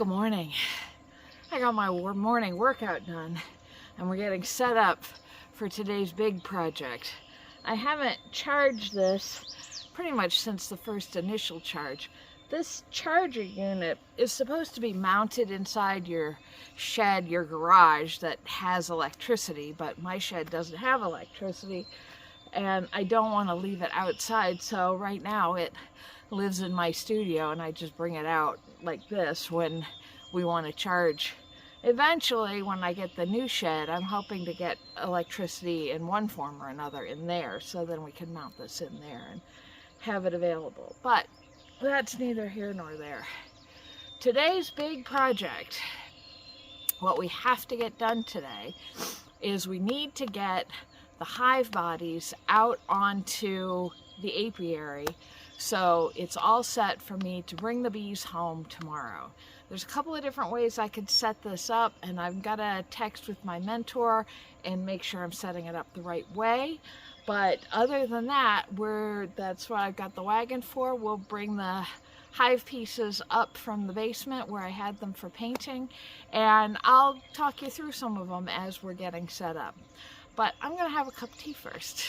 Good morning. I got my morning workout done and we're getting set up for today's big project. I haven't charged this pretty much since the first initial charge. This charger unit is supposed to be mounted inside your shed, your garage that has electricity, but my shed doesn't have electricity and I don't want to leave it outside, so right now it lives in my studio and I just bring it out like this when we want to charge. Eventually, when I get the new shed, I'm hoping to get electricity in one form or another in there, so then we can mount this in there and have it available. But that's neither here nor there. Today's big project, what we have to get done today, is we need to get the hive bodies out onto the apiary, so it's all set for me to bring the bees home tomorrow. There's a couple of different ways I could set this up, and I've got to text with my mentor and make sure I'm setting it up the right way. But other than that, that's what I've got the wagon for. We'll bring the hive pieces up from the basement where I had them for painting, and I'll talk you through some of them as we're getting set up. But I'm going to have a cup of tea first.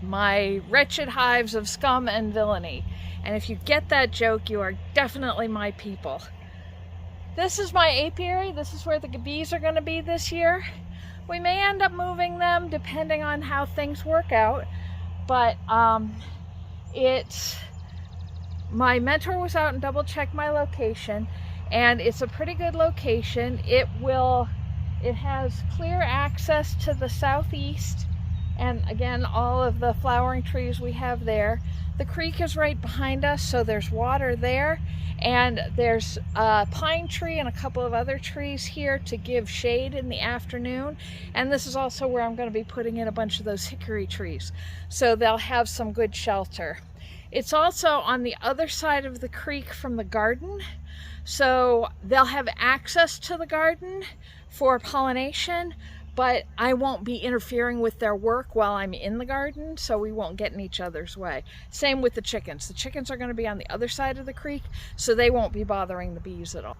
My wretched hives of scum and villainy. And if you get that joke, you are definitely my people. This is my apiary. This is where the bees are going to be this year. We may end up moving them depending on how things work out, but my mentor was out and double checked my location, and it's a pretty good location. It has clear access to the southeast, and again, all of the flowering trees we have there. The creek is right behind us, so there's water there, and there's a pine tree and a couple of other trees here to give shade in the afternoon. And this is also where I'm going to be putting in a bunch of those hickory trees, so they'll have some good shelter. It's also on the other side of the creek from the garden, so they'll have access to the garden for pollination, but I won't be interfering with their work while I'm in the garden, so we won't get in each other's way. Same with the chickens. The chickens are going to be on the other side of the creek, so they won't be bothering the bees at all.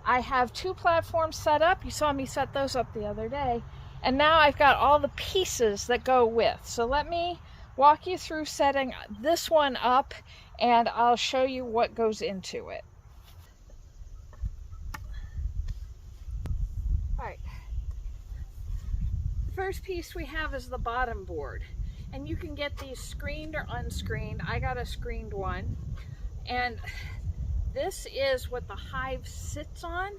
I have 2 platforms set up. You saw me set those up the other day. And now I've got all the pieces that go with. So let me walk you through setting this one up, and I'll show you what goes into it. All right. First piece we have is the bottom board, and you can get these screened or unscreened. I got a screened one, and this is what the hive sits on.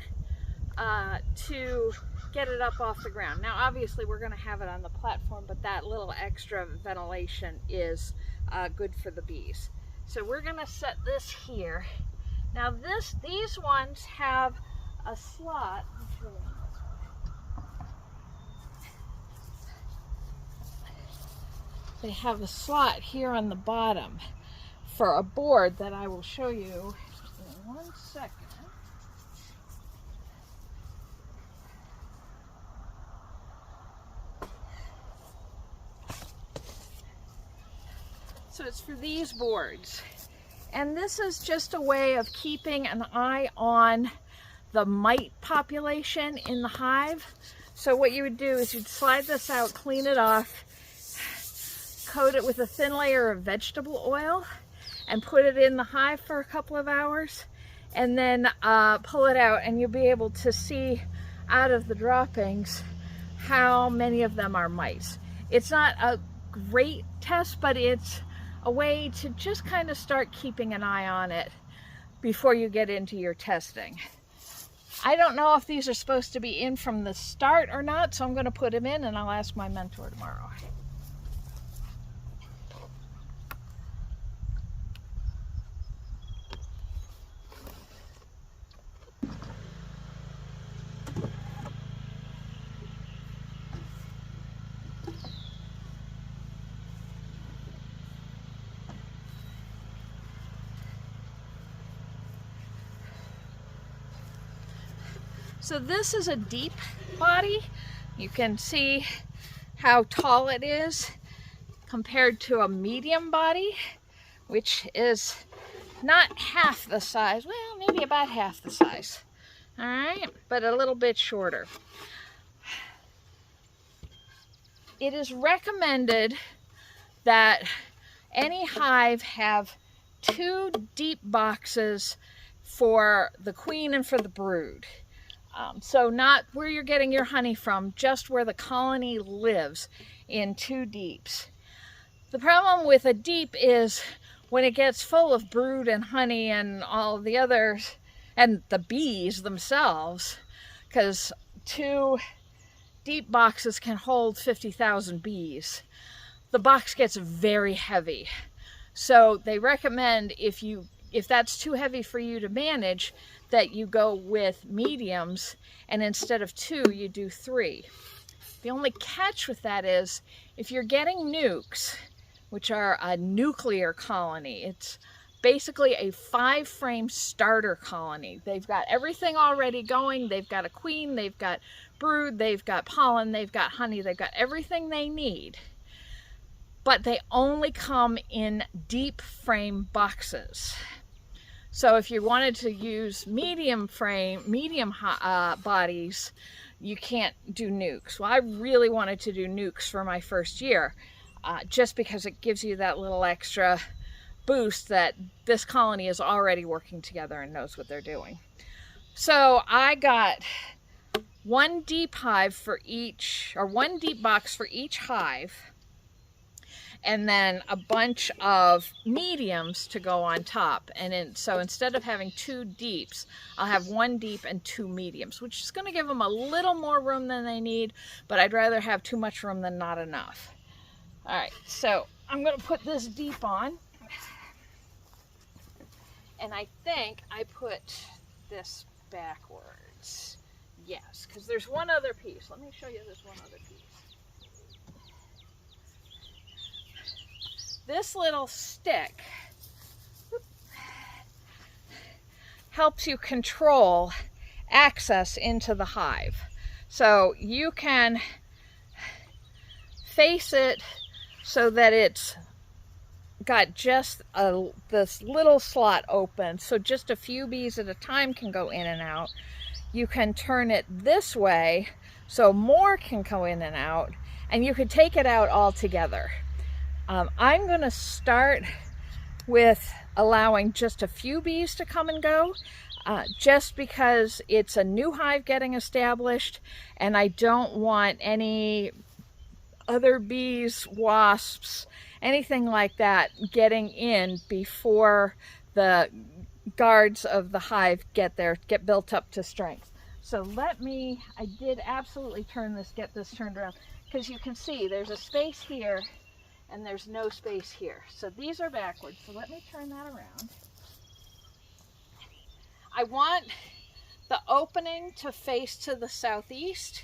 to get it up off the ground. Now obviously we're going to have it on the platform, but that little extra ventilation is good for the bees. So we're going to set this here. Now these ones have a slot. They have a slot here on the bottom for a board that I will show you in 1 second. So it's for these boards. And this is just a way of keeping an eye on the mite population in the hive. So what you would do is you'd slide this out, clean it off, coat it with a thin layer of vegetable oil, and put it in the hive for a couple of hours, and then pull it out, and you'll be able to see out of the droppings how many of them are mites. It's not a great test, but it's a way to just kind of start keeping an eye on it before you get into your testing. I don't know if these are supposed to be in from the start or not, so I'm going to put them in, and I'll ask my mentor tomorrow. So this is a deep body. You can see how tall it is compared to a medium body, which is not half the size, well, maybe about half the size. All right, but a little bit shorter. It is recommended that any hive have 2 deep boxes for the queen and for the brood. So not where you're getting your honey from, just where the colony lives, in 2 deeps. The problem with a deep is when it gets full of brood and honey and all the others, and the bees themselves, because 2 deep boxes can hold 50,000 bees, the box gets very heavy. So they recommend if that's too heavy for you to manage, that you go with mediums, and instead of 2, you do 3. The only catch with that is if you're getting nukes, which are a nuclear colony, it's basically a 5-frame starter colony. They've got everything already going. They've got a queen, they've got brood, they've got pollen, they've got honey, they've got everything they need. But they only come in deep frame boxes. So if you wanted to use medium bodies, you can't do nukes. Well, I really wanted to do nukes for my first year, just because it gives you that little extra boost that this colony is already working together and knows what they're doing. So I got 1 deep hive for each, or 1 deep box for each hive, and then a bunch of mediums to go on top. And so instead of having 2 deeps, I'll have 1 deep and 2 mediums, which is going to give them a little more room than they need, but I'd rather have too much room than not enough. All right, so I'm going to put this deep on. And I think I put this backwards. Yes, because there's one other piece. Let me show you this one other piece. This little stick helps you control access into the hive. So you can face it so that it's got just this little slot open, so just a few bees at a time can go in and out. You can turn it this way so more can go in and out, and you could take it out altogether. I'm going to start with allowing just a few bees to come and go, just because it's a new hive getting established, and I don't want any other bees, wasps, anything like that getting in before the guards of the hive get built up to strength. So I did absolutely get this turned around, because you can see there's a space here and there's no space here. So these are backwards. So let me turn that around. I want the opening to face to the southeast,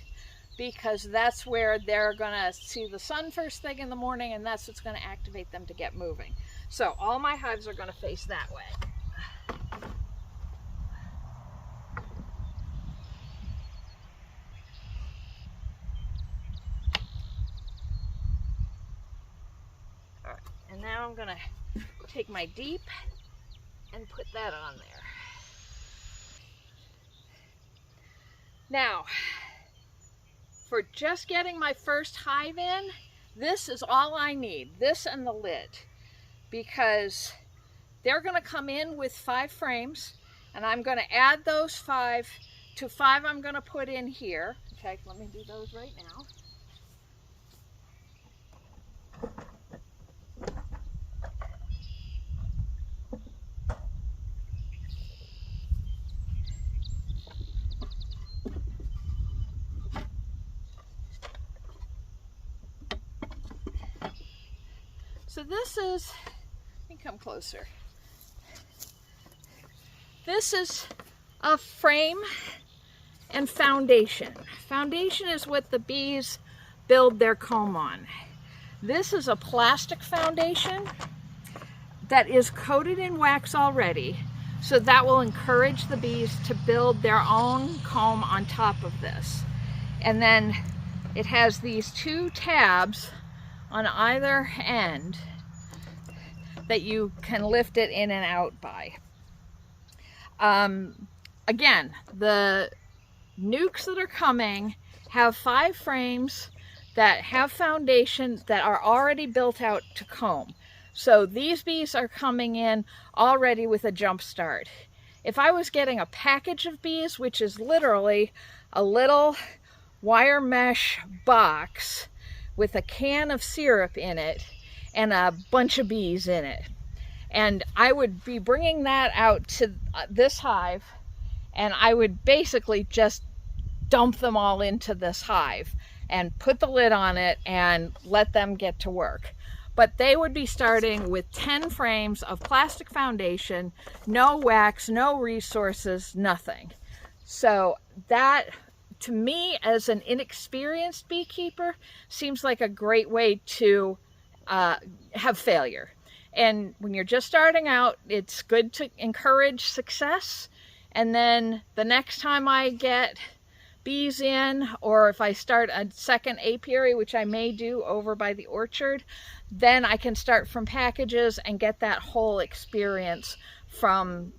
because that's where they're gonna see the sun first thing in the morning, and that's what's gonna activate them to get moving. So all my hives are gonna face that way. All right, and now I'm gonna take my deep and put that on there. Now, for just getting my first hive in, this is all I need, this and the lid, because they're going to come in with 5 frames, and I'm going to add those 5 to 5 I'm going to put in here. Okay, let me do those right now. So this is, let me come closer. This is a frame and foundation. Foundation is what the bees build their comb on. This is a plastic foundation that is coated in wax already, so that will encourage the bees to build their own comb on top of this. And then it has these 2 tabs on either end that you can lift it in and out by. Again, the nukes that are coming have 5 frames that have foundation that are already built out to comb. So these bees are coming in already with a jump start. If I was getting a package of bees, which is literally a little wire mesh box with a can of syrup in it and a bunch of bees in it, and I would be bringing that out to this hive, and I would basically just dump them all into this hive and put the lid on it and let them get to work. But they would be starting with 10 frames of plastic foundation, no wax, no resources, nothing. So that, to me, as an inexperienced beekeeper, seems like a great way to have failure. And when you're just starting out, it's good to encourage success. And then the next time I get bees in, or if I start a second apiary, which I may do over by the orchard, then I can start from packages and get that whole experience from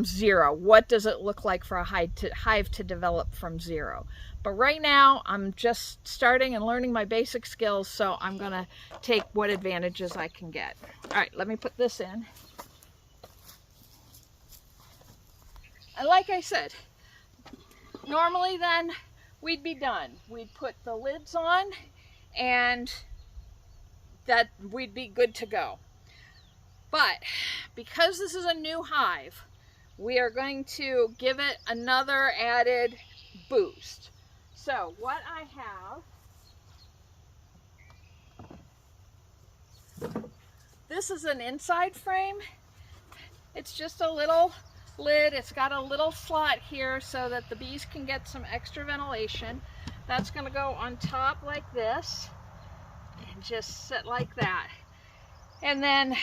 zero. What does it look like for a hive to develop from zero? But right now, I'm just starting and learning my basic skills, so I'm gonna take what advantages I can get. All right, let me put this in. And like I said, normally then we'd be done. We'd put the lids on and that we'd be good to go. But because this is a new hive, we are going to give it another added boost. So what I have, this is an inside frame. It's just a little lid. It's got a little slot here so that the bees can get some extra ventilation. That's going to go on top like this and just sit like that. And then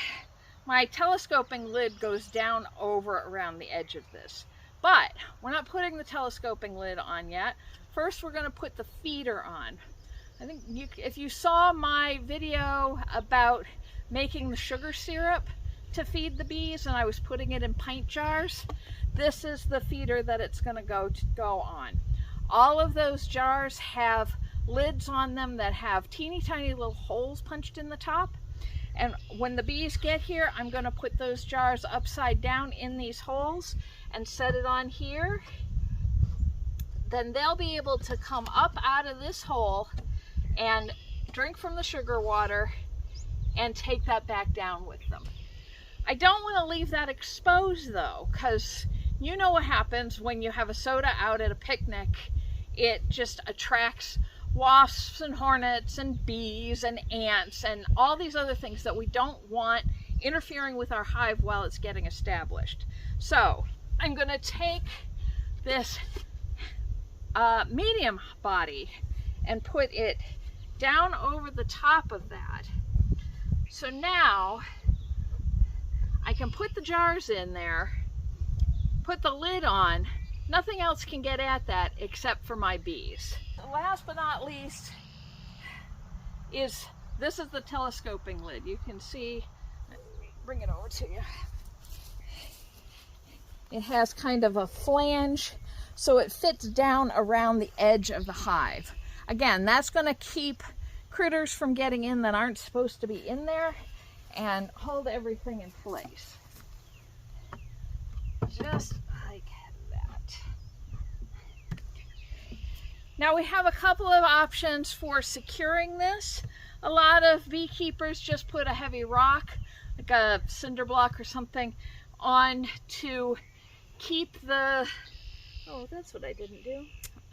my telescoping lid goes down over around the edge of this. But we're not putting the telescoping lid on yet. First, we're going to put the feeder on. I think if you saw my video about making the sugar syrup to feed the bees, and I was putting it in pint jars, this is the feeder that it's going to go on. All of those jars have lids on them that have teeny tiny little holes punched in the top. And when the bees get here, I'm going to put those jars upside down in these holes and set it on here. Then they'll be able to come up out of this hole and drink from the sugar water and take that back down with them. I don't want to leave that exposed though, because you know what happens when you have a soda out at a picnic. It just attracts wasps and hornets and bees and ants and all these other things that we don't want interfering with our hive while it's getting established. So I'm going to take this medium body and put it down over the top of that. So now I can put the jars in there, put the lid on. Nothing else can get at that except for my bees. Last but not least is, this is the telescoping lid. You can see, bring it over to you. It has kind of a flange, so it fits down around the edge of the hive. Again, that's going to keep critters from getting in that aren't supposed to be in there and hold everything in place. Just like that. Now we have a couple of options for securing this. A lot of beekeepers just put a heavy rock, like a cinder block or something, on to keep the, oh, that's what I didn't do.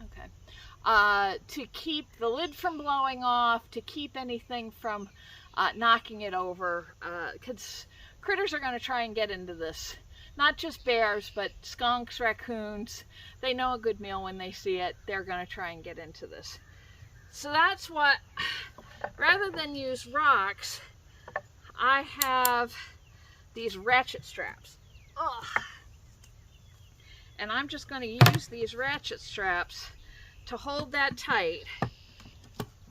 Okay. To keep the lid from blowing off, to keep anything from knocking it over, because critters are going to try and get into this. Not just bears, but skunks, raccoons. They know a good meal when they see it. They're going to try and get into this. So that's what, rather than use rocks, I have these ratchet straps. Ugh. And I'm just going to use these ratchet straps to hold that tight.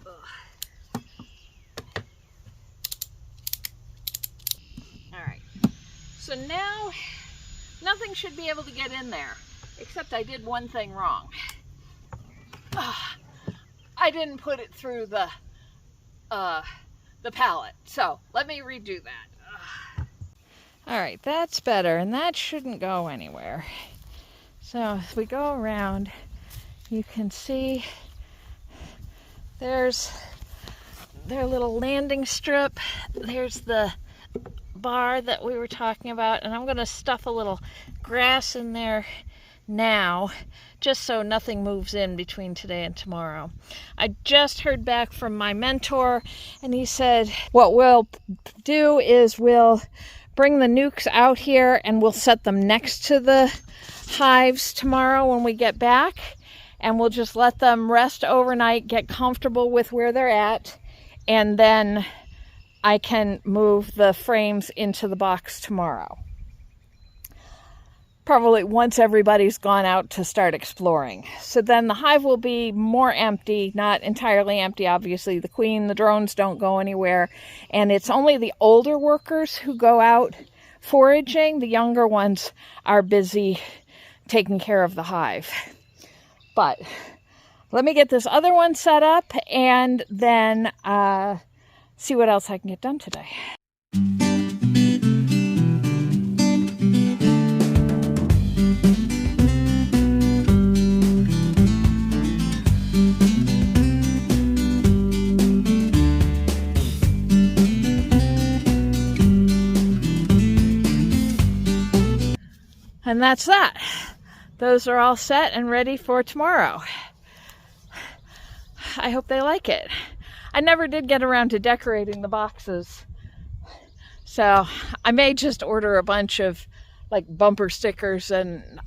Ugh. All right. So now nothing should be able to get in there, except I did one thing wrong. I didn't put it through the pallet. So let me redo that. All right, that's better, and that shouldn't go anywhere. So if we go around, you can see there's their little landing strip. There's the bar that we were talking about, and I'm going to stuff a little grass in there now, just so nothing moves in between today and tomorrow. I just heard back from my mentor, and he said what we'll do is we'll bring the nukes out here and we'll set them next to the hives tomorrow when we get back, and we'll just let them rest overnight, get comfortable with where they're at, and then I can move the frames into the box tomorrow. Probably once everybody's gone out to start exploring. So then the hive will be more empty, not entirely empty, obviously. The queen, the drones don't go anywhere. And it's only the older workers who go out foraging. The younger ones are busy taking care of the hive. But let me get this other one set up and then see what else I can get done today. And that's that. Those are all set and ready for tomorrow. I hope they like it. I never did get around to decorating the boxes, so I may just order a bunch of like bumper stickers and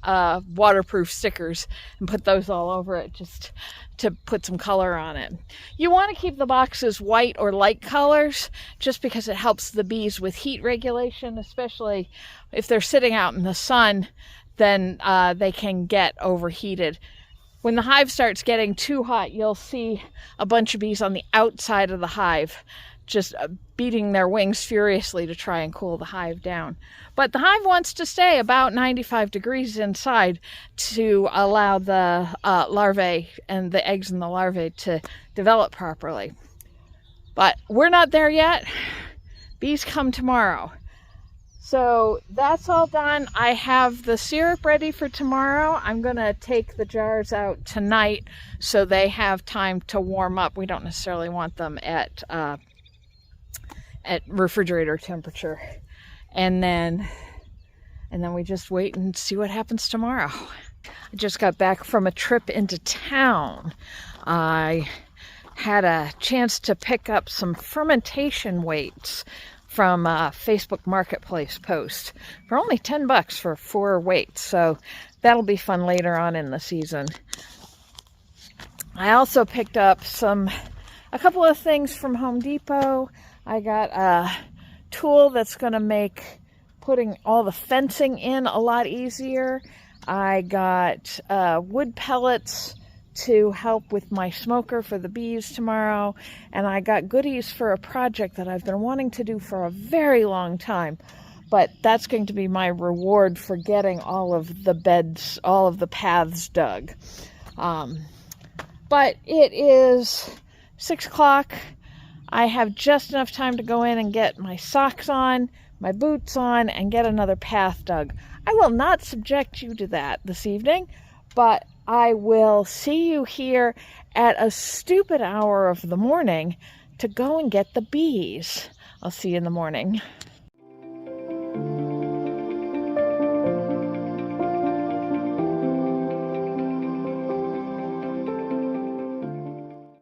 waterproof stickers and put those all over it just to put some color on it. You want to keep the boxes white or light colors just because it helps the bees with heat regulation, especially if they're sitting out in the sun, then they can get overheated. When the hive starts getting too hot, you'll see a bunch of bees on the outside of the hive just beating their wings furiously to try and cool the hive down. But the hive wants to stay about 95 degrees inside to allow the larvae and the eggs in the larvae to develop properly. But we're not there yet. Bees come tomorrow. So that's all done. I have the syrup ready for tomorrow. I'm going to take the jars out tonight so they have time to warm up. We don't necessarily want them at refrigerator temperature. And then and then we just wait and see what happens tomorrow. I just got back from a trip into town. I had a chance to pick up some fermentation weights from a Facebook Marketplace post for only $10 for 4 weights. So that'll be fun later on in the season. I also picked up a couple of things from Home Depot. I got a tool that's going to make putting all the fencing in a lot easier. I got wood pellets to help with my smoker for the bees tomorrow, and I got goodies for a project that I've been wanting to do for a very long time, but that's going to be my reward for getting all of the beds, all of the paths dug. But it is 6 o'clock. I have just enough time to go in and get my socks on, my boots on, and get another path dug. I will not subject you to that this evening, but I will see you here at a stupid hour of the morning to go and get the bees. I'll see you in the morning.